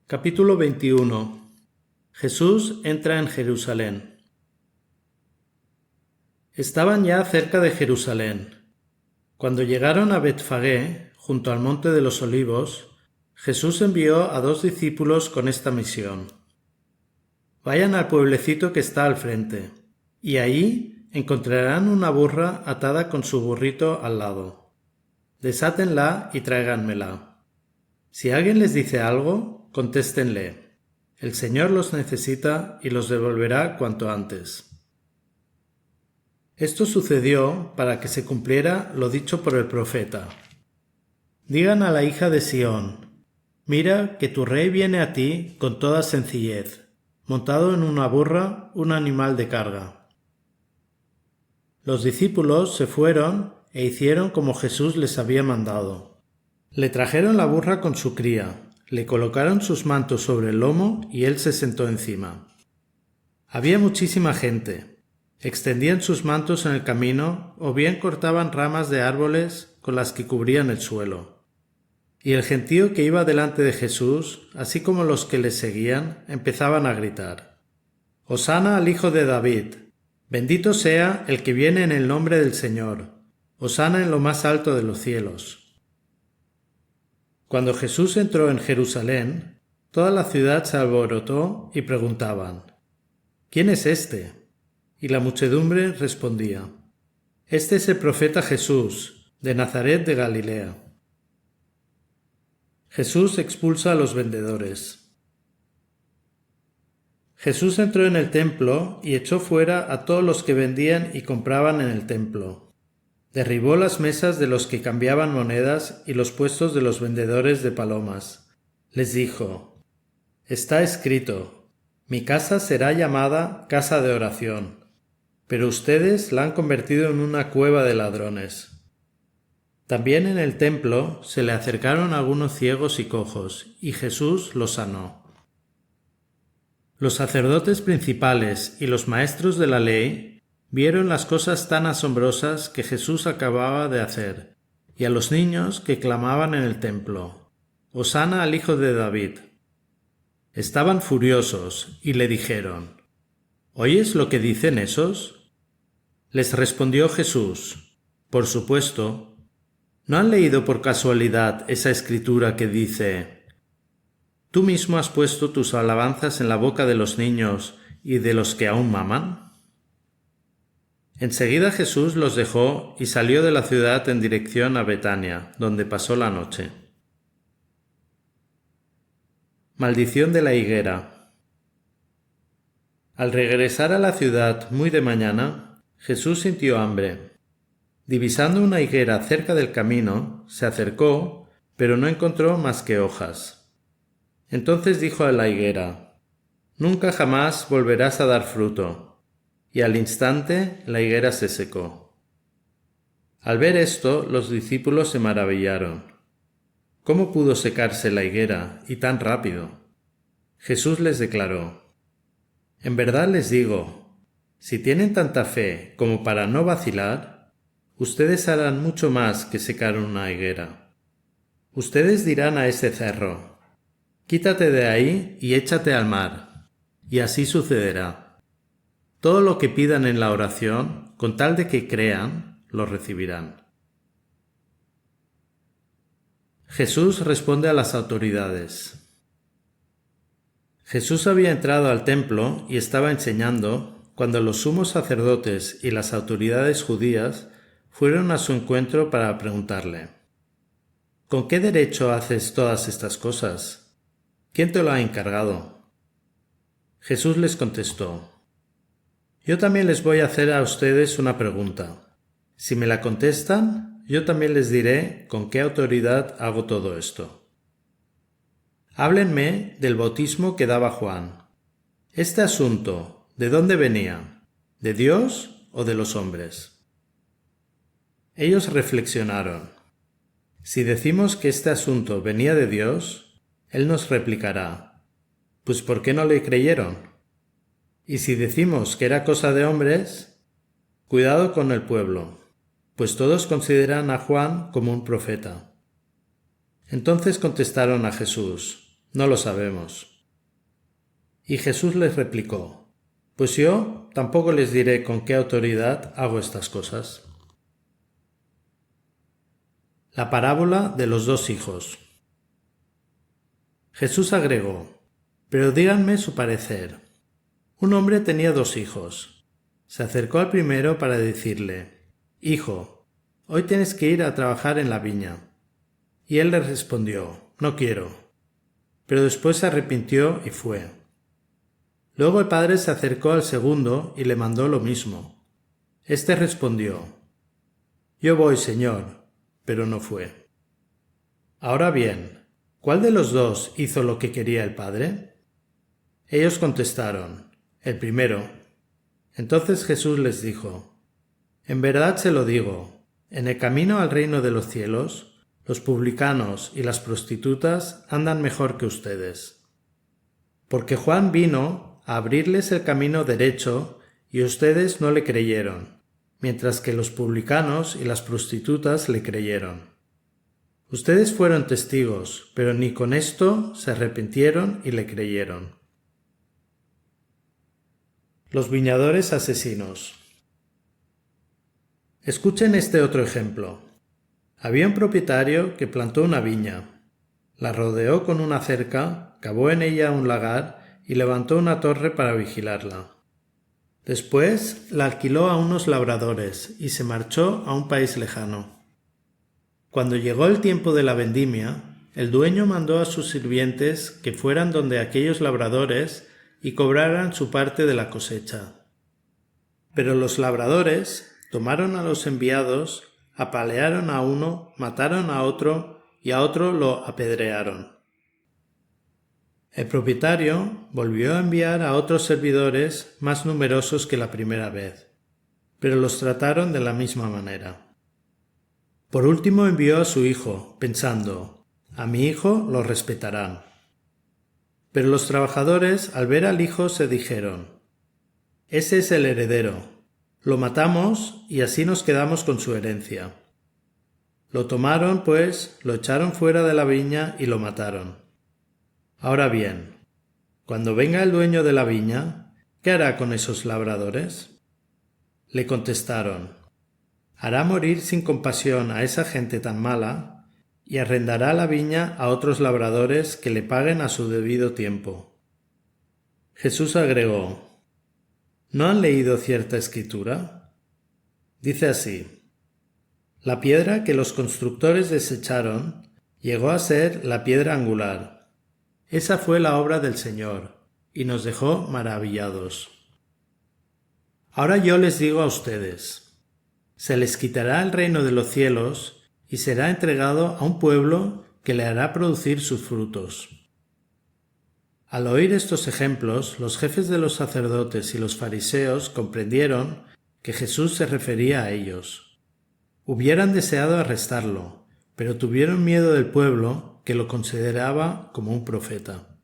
Capítulo 21. Jesús entra en Jerusalén. Estaban ya cerca de Jerusalén. Cuando llegaron a Betfagé, junto al monte de los Olivos, Jesús envió a 2 discípulos con esta misión. Vayan al pueblecito que está al frente, y ahí encontrarán una burra atada con su burrito al lado. Desátenla y tráiganmela. Si alguien les dice algo, contéstenle: el Señor los necesita y los devolverá cuanto antes. Esto sucedió para que se cumpliera lo dicho por el profeta. Digan a la hija de Sión: mira que tu rey viene a ti con toda sencillez, montado en una burra, un animal de carga. Los discípulos se fueron e hicieron como Jesús les había mandado. Le trajeron la burra con su cría, le colocaron sus mantos sobre el lomo y él se sentó encima. Había muchísima gente. Extendían sus mantos en el camino o bien cortaban ramas de árboles con las que cubrían el suelo. Y el gentío que iba delante de Jesús, así como los que le seguían, empezaban a gritar: «Hosana al Hijo de David! Bendito sea el que viene en el nombre del Señor. Hosana en lo más alto de los cielos». Cuando Jesús entró en Jerusalén, toda la ciudad se alborotó y preguntaban: «¿Quién es este?». Y la muchedumbre respondía: «Este es el profeta Jesús, de Nazaret de Galilea». Jesús expulsa a los vendedores. Jesús entró en el templo y echó fuera a todos los que vendían y compraban en el templo. Derribó las mesas de los que cambiaban monedas y los puestos de los vendedores de palomas. Les dijo: «Está escrito: mi casa será llamada casa de oración, pero ustedes la han convertido en una cueva de ladrones». También en el templo se le acercaron algunos ciegos y cojos, y Jesús los sanó. Los sacerdotes principales y los maestros de la ley vieron las cosas tan asombrosas que Jesús acababa de hacer, y a los niños que clamaban en el templo: «Hosana al Hijo de David». Estaban furiosos y le dijeron: «¿Oyes lo que dicen esos?». Les respondió Jesús: «Por supuesto. ¿No han leído por casualidad esa escritura que dice: tú mismo has puesto tus alabanzas en la boca de los niños y de los que aún maman?» Enseguida Jesús los dejó y salió de la ciudad en dirección a Betania, donde pasó la noche. Maldición de la higuera. Al regresar a la ciudad muy de mañana, Jesús sintió hambre. Divisando una higuera cerca del camino, se acercó, pero no encontró más que hojas. Entonces dijo a la higuera: «Nunca jamás volverás a dar fruto». Y al instante la higuera se secó. Al ver esto, los discípulos se maravillaron. ¿Cómo pudo secarse la higuera y tan rápido? Jesús les declaró: «En verdad les digo, si tienen tanta fe como para no vacilar, ustedes harán mucho más que secar una higuera. Ustedes dirán a ese cerro: quítate de ahí y échate al mar, y así sucederá. Todo lo que pidan en la oración, con tal de que crean, lo recibirán». Jesús responde a las autoridades. Jesús había entrado al templo y estaba enseñando cuando los sumos sacerdotes y las autoridades judías fueron a su encuentro para preguntarle: «¿Con qué derecho haces todas estas cosas? ¿Quién te lo ha encargado?». Jesús les contestó: «Yo también les voy a hacer a ustedes una pregunta. Si me la contestan, yo también les diré con qué autoridad hago todo esto. Háblenme del bautismo que daba Juan. Este asunto, ¿de dónde venía? ¿De Dios o de los hombres?». Ellos reflexionaron. Si decimos que este asunto venía de Dios, Él nos replicará: «Pues ¿por qué no le creyeron?». Y si decimos que era cosa de hombres, cuidado con el pueblo, pues todos consideran a Juan como un profeta. Entonces contestaron a Jesús: No lo sabemos. Y Jesús les replicó: Pues yo tampoco les diré con qué autoridad hago estas cosas. La parábola de los dos hijos. Jesús agregó: Pero díganme su parecer. Un hombre tenía 2 hijos. Se acercó al primero para decirle: Hijo, hoy tienes que ir a trabajar en la viña. Y él le respondió: No quiero. Pero después se arrepintió y fue. Luego el padre se acercó al segundo y le mandó lo mismo. Este respondió: Yo voy, Señor, pero no fue. Ahora bien, ¿cuál de los 2 hizo lo que quería el padre? Ellos contestaron: El primero. Entonces Jesús les dijo: En verdad se lo digo, en el camino al reino de los cielos, los publicanos y las prostitutas andan mejor que ustedes. Porque Juan vino a abrirles el camino derecho y ustedes no le creyeron, mientras que los publicanos y las prostitutas le creyeron. Ustedes fueron testigos, pero ni con esto se arrepintieron y le creyeron. Los viñadores asesinos. Escuchen este otro ejemplo. Había un propietario que plantó una viña, la rodeó con una cerca, cavó en ella un lagar y levantó una torre para vigilarla. Después la alquiló a unos labradores y se marchó a un país lejano. Cuando llegó el tiempo de la vendimia, el dueño mandó a sus sirvientes que fueran donde aquellos labradores y cobraran su parte de la cosecha. Pero los labradores tomaron a los enviados, apalearon a uno, mataron a otro y a otro lo apedrearon. El propietario volvió a enviar a otros servidores más numerosos que la primera vez, pero los trataron de la misma manera. Por último envió a su hijo, pensando: a mi hijo lo respetarán. Pero los trabajadores, al ver al hijo, se dijeron: ese es el heredero, lo matamos y así nos quedamos con su herencia. Lo tomaron, pues, lo echaron fuera de la viña y lo mataron. Ahora bien, cuando venga el dueño de la viña, ¿qué hará con esos labradores? Le contestaron: hará morir sin compasión a esa gente tan mala y arrendará la viña a otros labradores que le paguen a su debido tiempo. Jesús agregó: ¿no han leído cierta escritura? Dice así: la piedra que los constructores desecharon llegó a ser la piedra angular. Esa fue la obra del Señor, y nos dejó maravillados. Ahora yo les digo a ustedes: se les quitará el reino de los cielos y será entregado a un pueblo que le hará producir sus frutos. Al oír estos ejemplos, los jefes de los sacerdotes y los fariseos comprendieron que Jesús se refería a ellos. Hubieran deseado arrestarlo, pero tuvieron miedo del pueblo, que lo consideraba como un profeta.